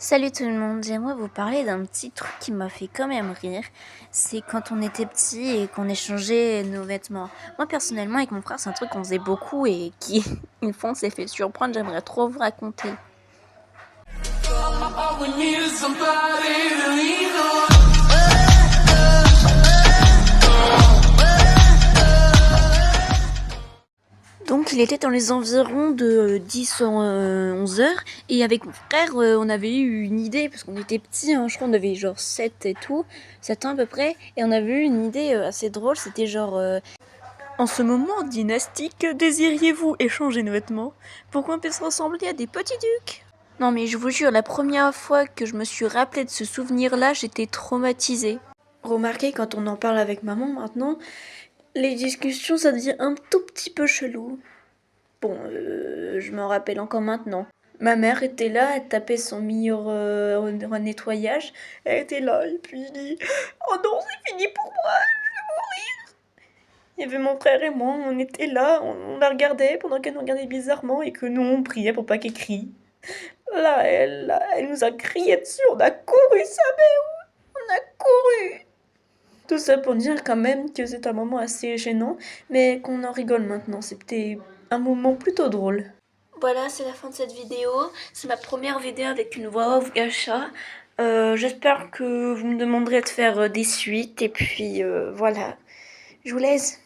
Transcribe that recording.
Salut tout le monde, j'aimerais vous parler d'un petit truc qui m'a fait quand même rire. C'est quand on était petit et qu'on échangeait nos vêtements. Moi personnellement avec mon frère c'est un truc qu'on faisait beaucoup et qui une fois on s'est fait surprendre, j'aimerais trop vous raconter. Donc il était dans les environs de 10 ou 11 heures et avec mon frère on avait eu une idée parce qu'on était petits, hein, je crois on avait genre 7 et tout, 7 ans à peu près, et on avait eu une idée assez drôle, c'était genre en ce moment dynastique, désiriez-vous échanger nos vêtements pour qu'on puisse ressembler à des petits ducs? Non mais je vous jure, la première fois que je me suis rappelé de ce souvenir-là, j'étais traumatisée. Remarquez, quand on en parle avec maman maintenant, les discussions ça devient un tout petit peu chelou. Bon, je m'en rappelle encore maintenant. Ma mère était là, elle tapait son meilleur nettoyage. Elle était là, et puis il dit oh non, c'est fini pour moi, je vais mourir. Il y avait mon frère et moi, on était là, on la regardait pendant qu'elle nous regardait bizarrement et que nous on priait pour pas qu'elle crie. Là, elle nous a crié dessus, on a couru, savez où? On a couru. Tout ça pour dire quand même que c'est un moment assez gênant, mais qu'on en rigole maintenant. C'était un moment plutôt drôle. Voilà, c'est la fin de cette vidéo. C'est ma première vidéo avec une voix off gacha. J'espère que vous me demanderez de faire des suites. Et puis voilà, je vous laisse.